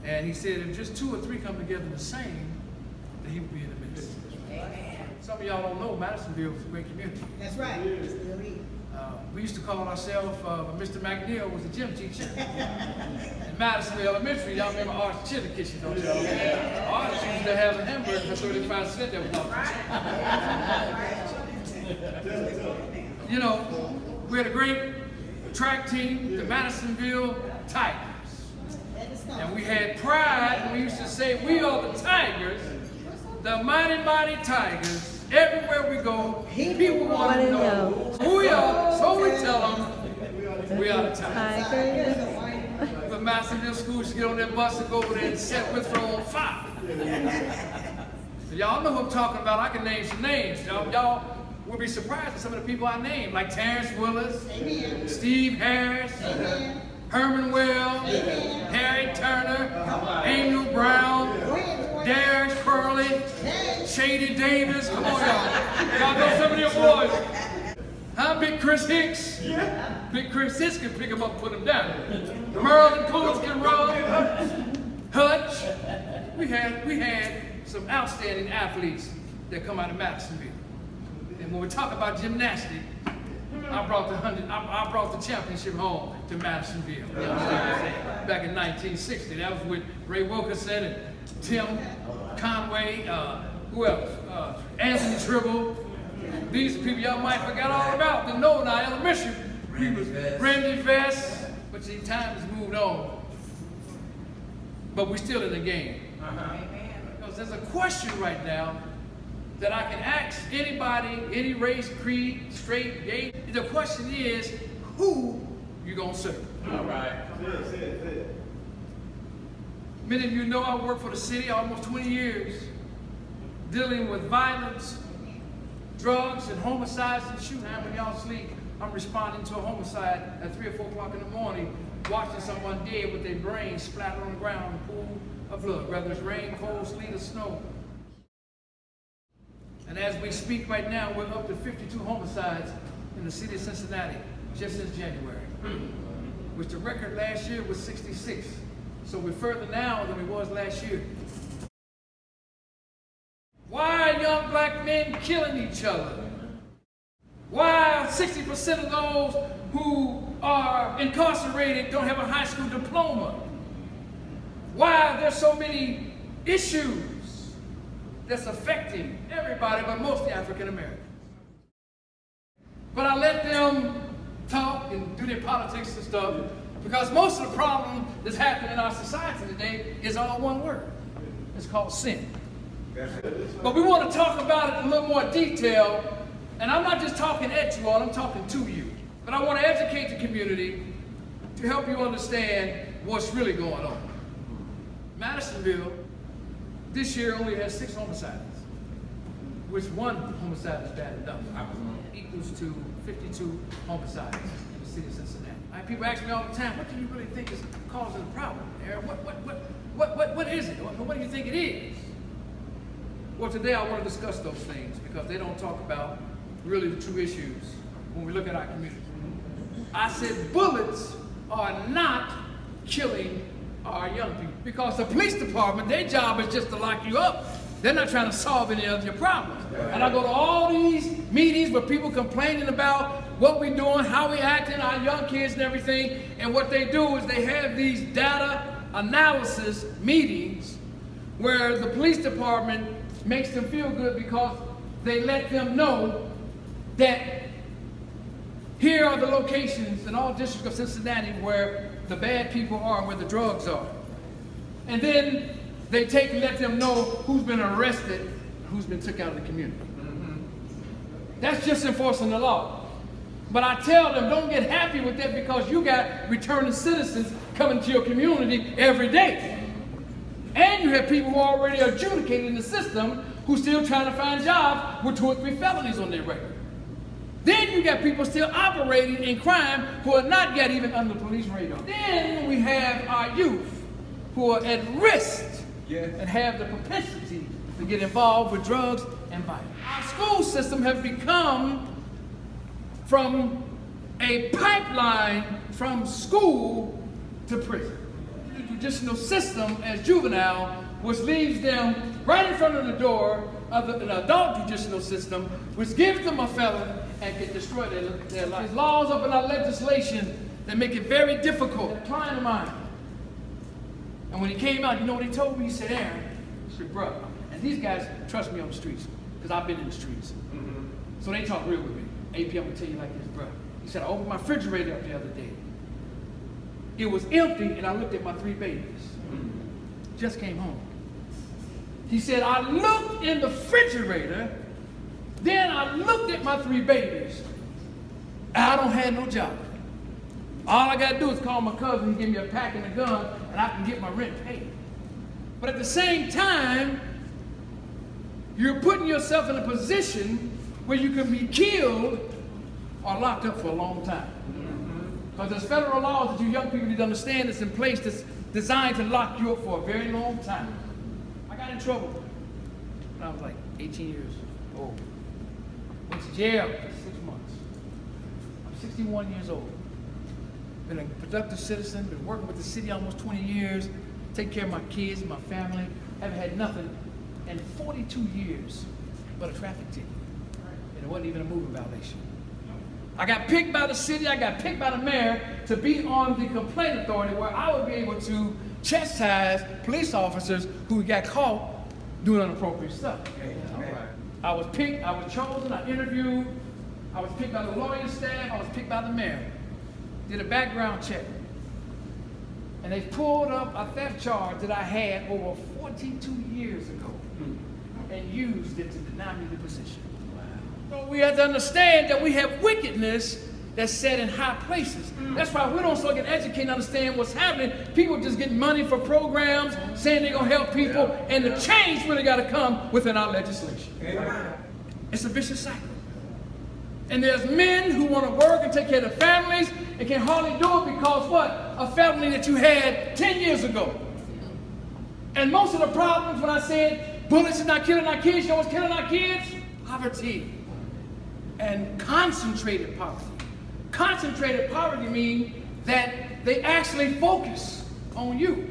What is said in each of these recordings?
And he said if just 2 or 3 come together the same, that he would be in the midst. Some of y'all don't know Madisonville is a great community. That's right. We used to call ourselves, Mr. McNeil was a gym teacher in Madisonville Elementary. Y'all remember Art's Chili Kitchen, don't y'all? Art used to have a hamburger for 35 cents that was off. You know, we had a great track team, the Madisonville Tigers. And we had pride, and we used to say, we are the Tigers, the mighty, mighty Tigers. Everywhere we go, people want to know who we are, so we tell them we are the Tigers. The Madisonville School should get on that bus and go over there and set Withrow on fire. Y'all know who I'm talking about. I can name some names. Y'all will be surprised at some of the people I named, like Terrence Willis, Amen. Steve Harris, Amen. Herman Well, Amen. Harry Turner, Emil Brown, Darius Purley, Shady Davis. Come on, y'all. Y'all know some of your boys. Huh? Big Chris Hicks. Big Chris Hicks can pick him up and put him down. Merlin Pullins can run. Hutch. We had some outstanding athletes that come out of Madisonville. And when we talk about gymnastics, I brought the championship home to Madisonville. You know what I'm saying? Back in 1960. That was with Ray Wilkerson and Tim Conway. Who else? Anthony Tribble. These are people y'all might forget all about. The know now elementary. Randy Vest. But see, time has moved on. But we're still in the game. Because there's a question right now that I can ask anybody, any race, creed, straight, gay. The question is, who you gonna serve? All right. Many of you know I worked for the city almost 20 years, dealing with violence, drugs, and homicides and shooting. When y'all sleep, I'm responding to a homicide at 3 or 4 o'clock in the morning, watching someone dead with their brain splattered on the ground in a pool of blood, whether it's rain, cold, sleet, or snow. And as we speak right now, we're up to 52 homicides in the city of Cincinnati just since January, which the record last year was 66. So we're further now than we was last year. Why are young black men killing each other? Why 60% of those who are incarcerated don't have a high school diploma? Why are there so many issues that's affecting everybody, but mostly African Americans? But I let them talk and do their politics and stuff, because most of the problem that's happening in our society today is all one word. It's called sin. But we want to talk about it in a little more detail, and I'm not just talking at you all, I'm talking to you. But I want to educate the community to help you understand what's really going on. Madisonville this year only has 6 homicides, which 1 homicide is bad enough. Equals to 52 homicides in the city of Cincinnati. People ask me all the time, what do you really think is causing the problem, Aaron? What is it? What do you think it is? Well, today I want to discuss those things because they don't talk about really the true issues when we look at our community. I said bullets are not killing our young people, because the police department, their job is just to lock you up. They're not trying to solve any of your problems. And I go to all these meetings where people complaining about what we're doing, how we acting, our young kids and everything, and what they do is they have these data analysis meetings where the police department makes them feel good because they let them know that here are the locations in all districts of Cincinnati where the bad people are, where the drugs are. And then they take and let them know who's been arrested, who's been took out of the community. That's just enforcing the law. But I tell them, don't get happy with that, because you got returning citizens coming to your community every day. And you have people who are already adjudicated in the system who still trying to find jobs with 2 or 3 felonies on their record. Then you got people still operating in crime who are not yet even under the police radar. Then we have our youth who are at risk and have the propensity to get involved with drugs and violence. Our school system has become from a pipeline from school to prison. the judicial system as juvenile, which leaves them right in front of the door of an adult judicial system, which gives them a felon and can destroy their life. There's laws up in our legislation that make it very difficult. A client of mine, and when he came out, you know what he told me? He said, Aaron, he said, bro, and these guys trust me on the streets, because I've been in the streets. So they talk real with me. AP, I'm gonna tell you like this, bro. He said, I opened my refrigerator up the other day. It was empty, and I looked at my 3 babies. Just came home. He said, I looked in the refrigerator, then I looked at my 3 babies, and I don't have no job. All I gotta do is call my cousin, he give me a pack and a gun, and I can get my rent paid. But at the same time, you're putting yourself in a position where you can be killed or locked up for a long time. Because there's federal laws that you young people need to understand that's in place that's designed to lock you up for a very long time. I got in trouble when I was like 18 years old. Went to jail for 6 months. I'm 61 years old. Been a productive citizen, been working with the city almost 20 years, take care of my kids, my family. Haven't had nothing in 42 years but a traffic ticket. And it wasn't even a moving violation. I got picked by the city, I got picked by the mayor to be on the complaint authority where I would be able to chastise police officers who got caught doing inappropriate stuff. I was picked, I was chosen, I interviewed, I was picked by the lawyer staff, I was picked by the mayor. Did a background check. And they pulled up a theft charge that I had over 42 years ago and used it to deny me the position. So we have to understand that we have wickedness that's set in high places. That's why we don't so get educated and understand what's happening. People just get money for programs, saying they're going to help people, and the change really got to come within our legislation. It's a vicious cycle. And there's men who want to work and take care of their families and can hardly do it because what? A felony that you had 10 years ago. And most of the problems when I said bullets are not killing our kids, you know what's killing our kids? Poverty. And concentrated poverty. Concentrated poverty means that they actually focus on you.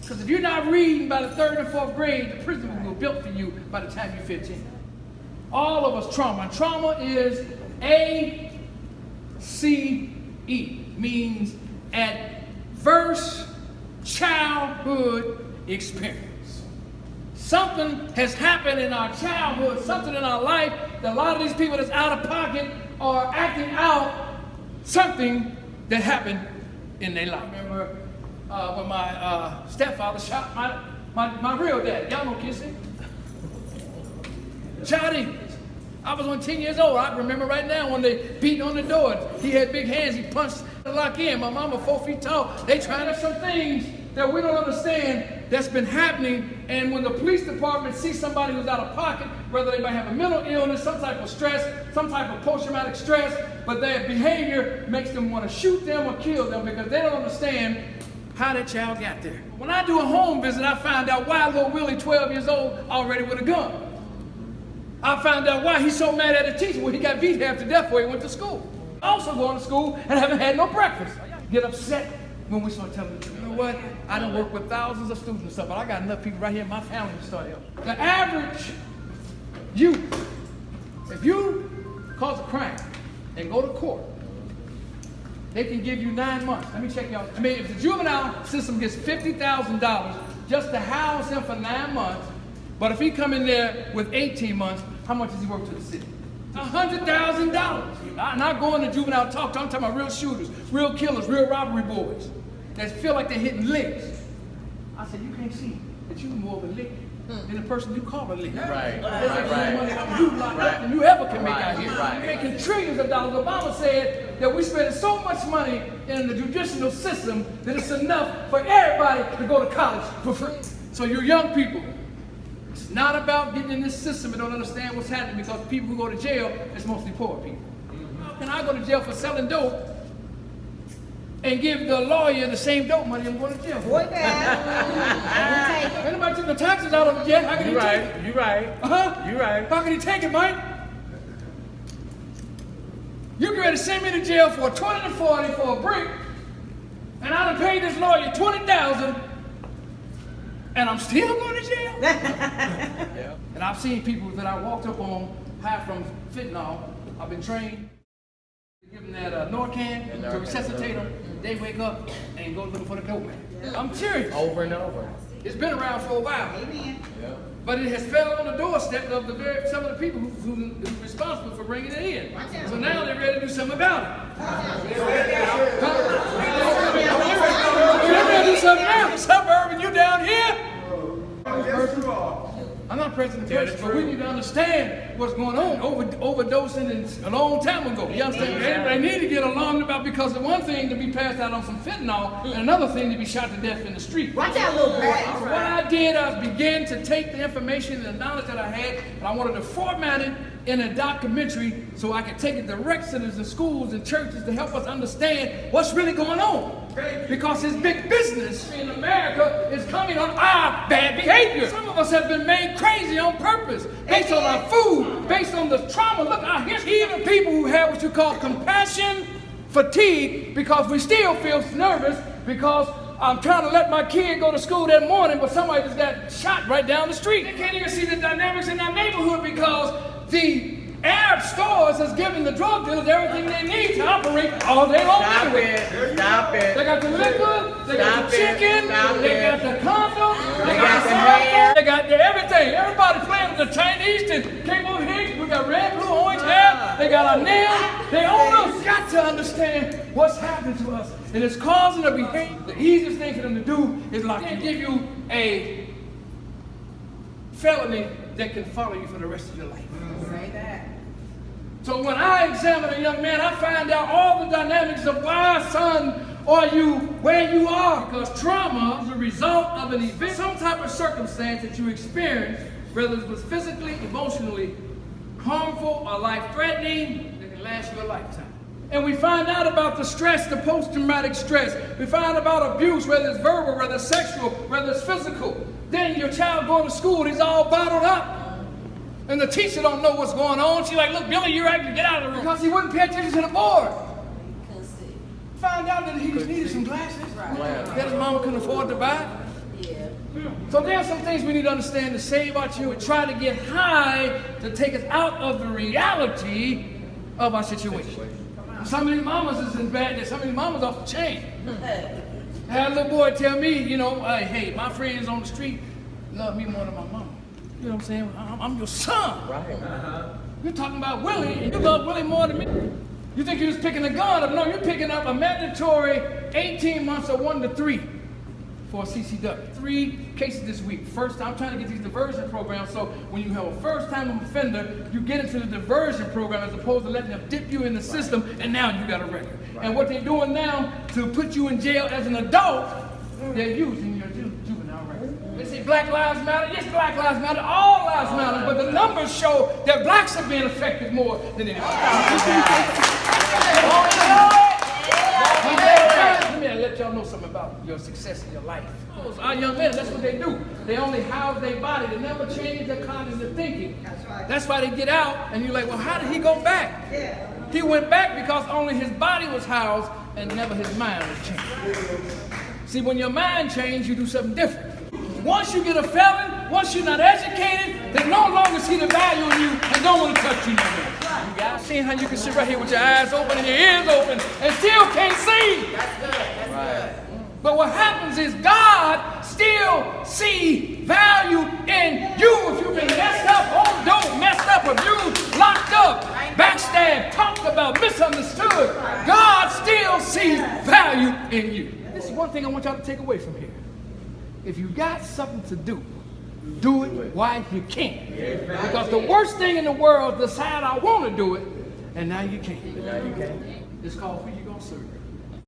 Because if you're not reading by the 3rd and 4th grade, the prison will be built for you by the time you're 15. All of us trauma. And trauma is ACE, means adverse childhood experience. Something has happened in our childhood, something in our life, that a lot of these people that's out of pocket are acting out something that happened in their life. I remember when my stepfather shot my real dad. Y'all know Kissing? Shot him. I was only 10 years old. I remember right now when they beat on the door. He had big hands. He punched the lock in. My mama 4 feet tall. They trying to some things that we don't understand that's been happening. And when the police department sees somebody who's out of pocket, whether they might have a mental illness, some type of stress, some type of post-traumatic stress, but their behavior makes them want to shoot them or kill them because they don't understand how that child got there. When I do a home visit, I find out why little Willie, 12 years old, already with a gun. I found out why he's so mad at the teacher when he got beat half to death before he went to school. Also going to school and haven't had no breakfast. Get upset when we start telling the truth. You know what? I done work with thousands of students and stuff, but I got enough people right here in my family to start helping. The average youth, if you cause a crime and go to court, they can give you 9 months. Let me check y'all. I mean, if the juvenile system gets $50,000 just to house him for 9 months, but if he come in there with 18 months, how much does he work to the city? $100,000. I'm not going to juvenile talk. I'm talking about real shooters, real killers, real robbery boys that feel like they're hitting licks. I said, you can't see that you're more of a lick than the person you call a lick. Right. There's more money you locked up than you ever can make out here. You're making trillions of dollars. Obama said that we spend so much money in the judicial system that it's enough for everybody to go to college for free. So you young people, it's not about getting in this system and don't understand what's happening because people who go to jail, it's mostly poor people. How can I go to jail for selling dope and give the lawyer the same dope money I'm going to jail for? Boy, bad. Anybody took the taxes out of it yet? How can he take it? You right. Uh-huh. You right. How can he take it, Mike? You get ready to send me to jail for a 20 to 40 for a brick, And I done paid this lawyer $20,000, and I'm still going to jail. Yeah. And I've seen people that I walked up on high from fentanyl. I've been trained to give them that Narcan to resuscitate them. They wake up and go looking for the dope man. I'm serious. Over and over. It's been around for a while. Amen. Yeah. But it has fell on the doorstep of some of the people who's responsible for bringing it in. So now they're ready to do something about it. They're ready to do something about it. Suburban, you down here? I'm not pressing the pressure, but we need to understand what's going on. Overdosing a long time ago. You understand? They need to get alarmed about, because the one thing to be passed out on some fentanyl, and another thing to be shot to death in the street. Watch out, little boy. So what I did, I began to take the information and the knowledge that I had, and I wanted to format it in a documentary so I could take it to rec centers and schools and churches to help us understand what's really going on. Because this big business in America is coming on our bad behavior. Some of us have been made crazy on purpose, based on our food, based on the trauma. Look, here's even people who have what you call compassion fatigue, because we still feel nervous because I'm trying to let my kid go to school that morning, but somebody just got shot right down the street. They can't even see the dynamics in our neighborhood because the Arab stores has given the drug dealers everything they need to operate all day long. Stop it. They got the liquor, they got the chicken, they got the condoms, They got the hair. they got everything. Everybody playing with the Chinese that came over here. We got red, blue, orange hair. They got our nails. They own us. Got to understand what's happening to us. And it's causing a behavior. The easiest thing for them to do is like give you a felony that can follow you for the rest of your life. Say that. So when I examine a young man, I find out all the dynamics of why, son, are you where you are. Because trauma is a result of an event, some type of circumstance that you experienced, whether it was physically, emotionally harmful, or life-threatening, that can last you a lifetime. And we find out about the stress, the post-traumatic stress. We find out about abuse, whether it's verbal, whether it's sexual, whether it's physical. Then your child going to school, he's all bottled up. And the teacher don't know what's going on. She's like, look, Billy, you're acting, get out of the room. Because he wouldn't pay attention to the board. Found out that he just needed some glasses that his mama couldn't afford to buy. So there are some things we need to understand to save our children. Try to get high to take us out of the reality of our situation. Some of these mamas is in bad, some of these mamas off the chain. I had a little boy tell me, you know, hey, my friends on the street love me more than my mama. You know what I'm saying? I'm your son. Right. You're talking about Willie, and you love Willie more than me. You think you're just picking a gun up? No, you're picking up a mandatory 18 months or 1 to 3 for a CCW. 3 cases this week. First time, I'm trying to get these diversion programs, so when you have a first-time offender, you get into the diversion program as opposed to letting them dip you in the system, and now you got a record. Right. And what they're doing now to put you in jail as an adult, they're using your juvenile record. They say Black Lives Matter. Yes, Black Lives Matter. All lives matter. But the numbers show that blacks are being affected more than anyone else. Let me let y'all know something about your success in your life. Our young men, that's what they do. They only house their body. They never change their cognitive thinking. That's why they get out, and you're like, well, how did he go back? He went back because only his body was housed and never his mind was changed. See, when your mind changes, you do something different. Once you get a felon, once you're not educated, they no longer see the value in you and don't want to touch you no more. You guys seen how you can sit right here with your eyes open and your ears open and still can't see? That's good. That's good. But what happens is God still sees value in you. If you've been messed up, on dope, messed up, abused, locked up, backstabbed, talked about, misunderstood, God still sees value in you. This is one thing I want y'all to take away from here. If you got something to do, do it while you can. Because the worst thing in the world is decide I want to do it, and now you can't. It's called who you gonna serve.